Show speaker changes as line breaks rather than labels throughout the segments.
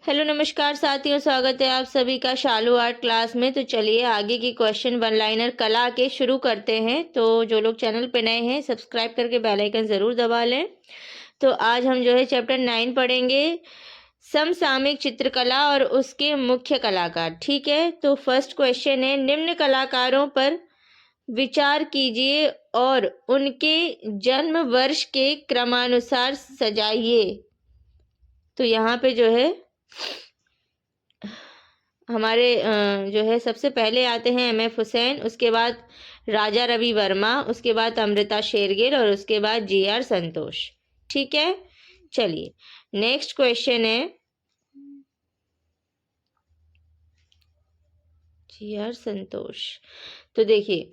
Hello नमस्कार साथियों, स्वागत है आप सभी का शालू आर्ट क्लास में। तो चलिए आगे की क्वेश्चन वन लाइनर कला के शुरू करते हैं। तो जो लोग चैनल पे नए हैं सब्सक्राइब करके बेल आइकन ज़रूर दबा लें। तो आज हम जो है चैप्टर 9 पढ़ेंगे, समसामयिक चित्रकला और उसके मुख्य कलाकार। ठीक है, तो फर्स्ट क्वेश्चन है, निम्न कलाकारों पर विचार कीजिए और उनके जन्म वर्ष के क्रमानुसार सजाइए। तो यहाँ पे जो है हमारे जो है सबसे पहले आते हैं एम.एफ. हुसैन, उसके बाद राजा रवि वर्मा, उसके बाद अमृता शेरगिल और उसके बाद जी.आर. संतोष। ठीक है, चलिए नेक्स्ट क्वेश्चन है, जी.आर. संतोष। तो देखिए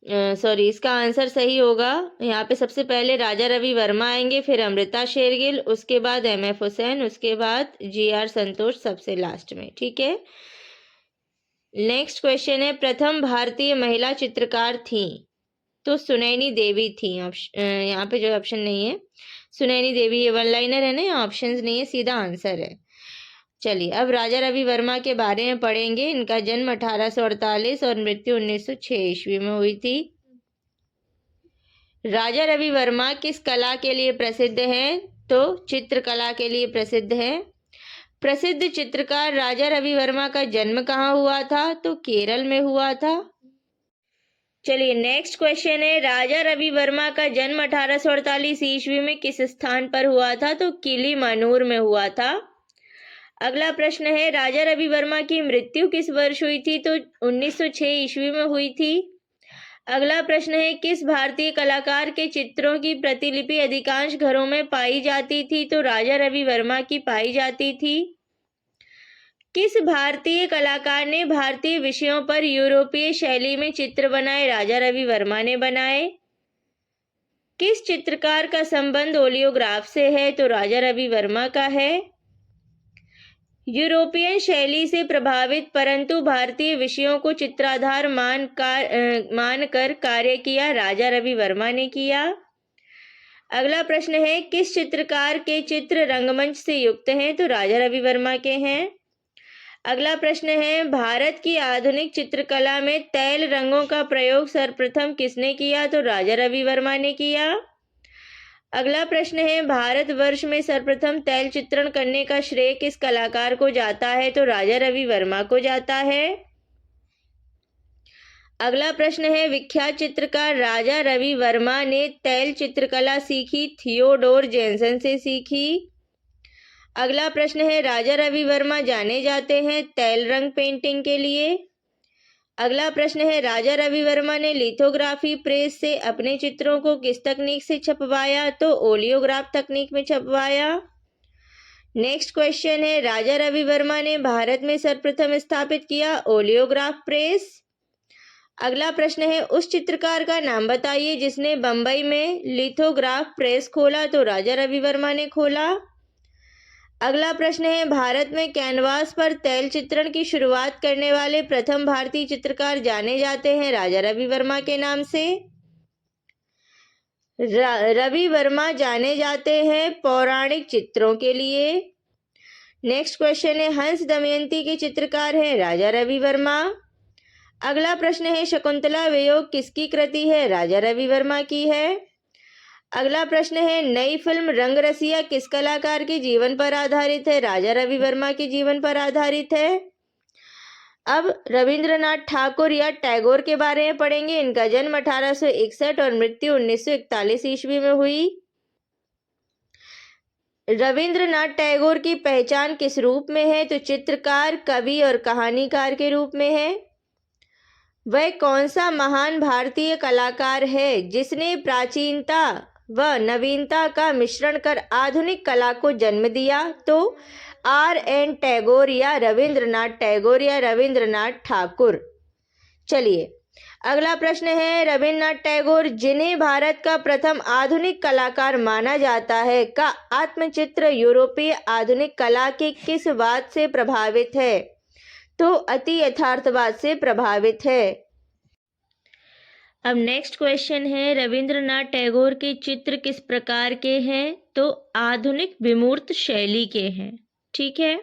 सॉरी, इसका आंसर सही होगा। यहाँ पे सबसे पहले राजा रवि वर्मा आएंगे, फिर अमृता शेरगिल, उसके बाद एम.एफ. हुसैन, उसके बाद जी.आर. संतोष सबसे लास्ट में। ठीक है, नेक्स्ट क्वेश्चन है, प्रथम भारतीय महिला चित्रकार थी। तो सुनैनी देवी थी। यहाँ पे जो ऑप्शन नहीं है सुनैनी देवी, ये वन लाइनर है ना, यहाँ ऑप्शंस नहीं है, सीधा आंसर है। चलिए अब राजा रवि वर्मा के बारे में पढ़ेंगे। इनका जन्म 1848 और मृत्यु 1906 ईस्वी में हुई थी। राजा रवि वर्मा किस कला के लिए प्रसिद्ध हैं? तो चित्रकला के लिए प्रसिद्ध है। प्रसिद्ध चित्रकार राजा रवि वर्मा का जन्म कहाँ हुआ था? तो केरल में हुआ था। चलिए नेक्स्ट क्वेश्चन है, राजा रवि वर्मा का जन्म 1848 ईस्वी में किस स्थान पर हुआ था? तो किलीमनूर में हुआ था। अगला प्रश्न है, राजा रवि वर्मा की मृत्यु किस वर्ष हुई थी? तो 1906 ईस्वी में हुई थी। अगला प्रश्न है, किस भारतीय कलाकार के चित्रों की प्रतिलिपि अधिकांश घरों में पाई जाती थी? तो राजा रवि वर्मा की पाई जाती थी। किस भारतीय कलाकार ने भारतीय विषयों पर यूरोपीय शैली में चित्र बनाए? राजा रवि वर्मा ने बनाए। किस चित्रकार का संबंध ओलियोग्राफ से है? तो राजा रवि वर्मा का है। यूरोपियन शैली से प्रभावित परंतु भारतीय विषयों को चित्राधार मानकर कार्य किया? राजा रवि वर्मा ने किया। अगला प्रश्न है, किस चित्रकार के चित्र रंगमंच से युक्त हैं? तो राजा रवि वर्मा के हैं। अगला प्रश्न है, भारत की आधुनिक चित्रकला में तैल रंगों का प्रयोग सर्वप्रथम किसने किया? तो राजा रवि वर्मा ने किया। अगला प्रश्न है, भारतवर्ष में सर्वप्रथम तैल चित्रण करने का श्रेय किस कलाकार को जाता है? तो राजा रवि वर्मा को जाता है। अगला प्रश्न है, विख्यात चित्रकार राजा रवि वर्मा ने तैल चित्रकला सीखी? थियोडोर जेन्सन से सीखी। अगला प्रश्न है, राजा रवि वर्मा जाने जाते हैं तैल रंग पेंटिंग के लिए। अगला प्रश्न है, राजा रवि वर्मा ने लिथोग्राफी प्रेस से अपने चित्रों को किस तकनीक से छपवाया? तो ओलियोग्राफ तकनीक में छपवाया। नेक्स्ट क्वेश्चन है, राजा रवि वर्मा ने भारत में सर्वप्रथम स्थापित किया ओलियोग्राफ प्रेस। अगला प्रश्न है, उस चित्रकार का नाम बताइए जिसने बंबई में लिथोग्राफ प्रेस खोला? तो राजा रवि वर्मा ने खोला। अगला प्रश्न है, भारत में कैनवास पर तैल चित्रण की शुरुआत करने वाले प्रथम भारतीय चित्रकार जाने जाते हैं? राजा रवि वर्मा के नाम से। रवि वर्मा जाने जाते हैं पौराणिक चित्रों के लिए। नेक्स्ट क्वेश्चन है, हंस दमयंती के चित्रकार हैं राजा रवि वर्मा। अगला प्रश्न है, शकुंतला वियोग किसकी कृति है? राजा रवि वर्मा की है। अगला प्रश्न है, नई फिल्म रंगरसिया किस कलाकार के जीवन पर आधारित है? राजा रवि वर्मा के जीवन पर आधारित है। अब रविंद्रनाथ ठाकुर या टैगोर के बारे में पढ़ेंगे। इनका जन्म 1861 और मृत्यु 1941 ईस्वी में हुई। रविंद्रनाथ टैगोर की पहचान किस रूप में है? तो चित्रकार, कवि और कहानीकार के रूप में है। वह कौन सा महान भारतीय कलाकार है जिसने प्राचीनता व नवीनता का मिश्रण कर आधुनिक कला को जन्म दिया? तो R.N. टैगोर या रविंद्रनाथ टैगोर या रविंद्रनाथ ठाकुर। चलिए अगला प्रश्न है, रविंद्रनाथ टैगोर जिन्हें भारत का प्रथम आधुनिक कलाकार माना जाता है का आत्मचित्र यूरोपीय आधुनिक कला के किस बात से प्रभावित है? तो अति यथार्थवाद से प्रभावित है। अब नेक्स्ट क्वेश्चन है, रविंद्रनाथ टैगोर के चित्र किस प्रकार के हैं? तो आधुनिक विमूर्त शैली के हैं। ठीक है,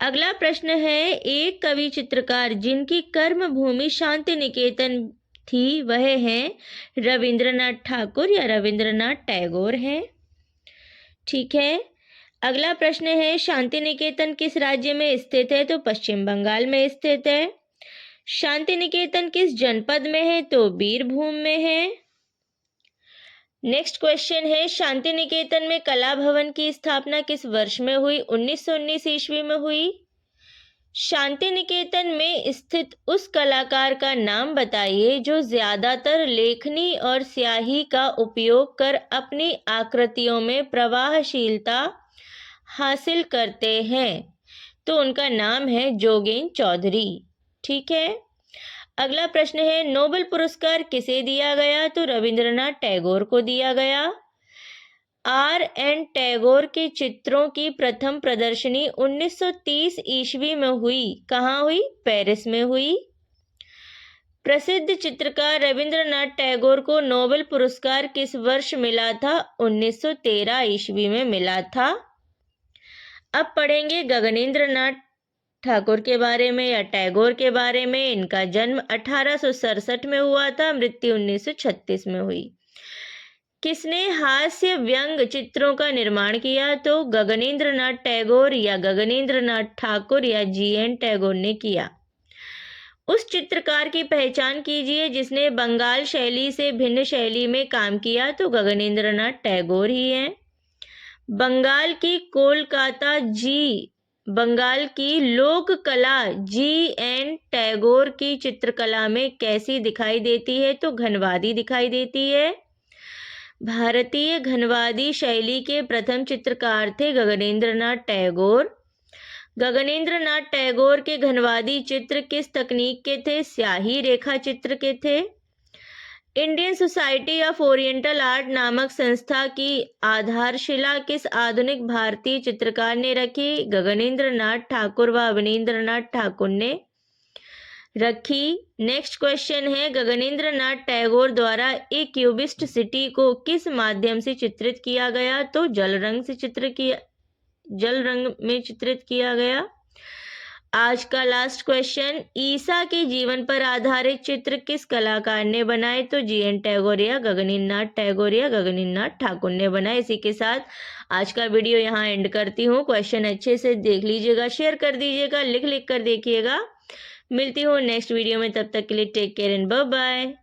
अगला प्रश्न है, एक कवि चित्रकार जिनकी कर्म भूमि शांति निकेतन थी वह हैं रविंद्रनाथ ठाकुर या रविंद्रनाथ टैगोर हैं। ठीक है। अगला प्रश्न है, शांति निकेतन किस राज्य में स्थित है? तो पश्चिम बंगाल में स्थित है। शांति निकेतन किस जनपद में है? तो बीरभूम में है। नेक्स्ट क्वेश्चन है, शांति निकेतन में कला भवन की स्थापना किस वर्ष में हुई? 1919 ईस्वी में हुई। शांति निकेतन में स्थित उस कलाकार का नाम बताइए जो ज्यादातर लेखनी और स्याही का उपयोग कर अपनी आकृतियों में प्रवाहशीलता हासिल करते हैं। तो उनका नाम है जोगेन चौधरी। ठीक है। अगला प्रश्न है, नोबेल पुरस्कार किसे दिया गया? तो रविंद्रनाथ टैगोर को दिया गया। R.N. टैगोर के चित्रों की प्रथम प्रदर्शनी 1930 ईस्वी में हुई। कहाँ हुई? पेरिस में हुई। प्रसिद्ध चित्रकार रविंद्रनाथ टैगोर को नोबेल पुरस्कार किस वर्ष मिला था? 1913 ईस्वी में मिला था। अब पढ़ेंगे गगनेंद्र नाथ ठाकुर के बारे में या टैगोर के बारे में। इनका जन्म 1867 में हुआ था, मृत्यु 1936 में हुई। किसने हास्य व्यंग चित्रों का निर्माण किया? तो गगनेंद्र नाथ टैगोर या गगनेंद्र नाथ ठाकुर या G.N. टैगोर ने किया। उस चित्रकार की पहचान कीजिए जिसने बंगाल शैली से भिन्न शैली में काम किया। तो गगनेंद्र नाथ टैगोर ही हैं। बंगाल की लोक कला G.N. टैगोर की चित्रकला में कैसी दिखाई देती है? तो घनवादी दिखाई देती है। भारतीय घनवादी शैली के प्रथम चित्रकार थे गगनेंद्र नाथ टैगोर। गगनेंद्र नाथ टैगोर के घनवादी चित्र किस तकनीक के थे? स्याही रेखा चित्र के थे। Indian society of oriental art नामक संस्था की आधारशिला किस आधुनिक भारतीय चित्रकार ने रखी? गगनेंद्र नाथ ठाकुर व अवनींद्र नाथ ठाकुर ने रखी। नेक्स्ट क्वेश्चन है, गगनेंद्र नाथ टैगोर द्वारा एक क्यूबिस्ट सिटी को किस माध्यम से चित्रित किया गया? तो जल रंग में चित्रित किया गया। आज का लास्ट क्वेश्चन, ईसा के जीवन पर आधारित चित्र किस कलाकार ने बनाए? तो G.N. टैगोर या गगनेंद्र नाथ टैगोर या गगनेंद्र नाथ ठाकुर ने बनाए। इसी के साथ आज का वीडियो यहाँ एंड करती हूँ। क्वेश्चन अच्छे से देख लीजिएगा, शेयर कर दीजिएगा, लिख कर देखिएगा। मिलती हूँ नेक्स्ट वीडियो में, तब तक के लिए take care and bye bye.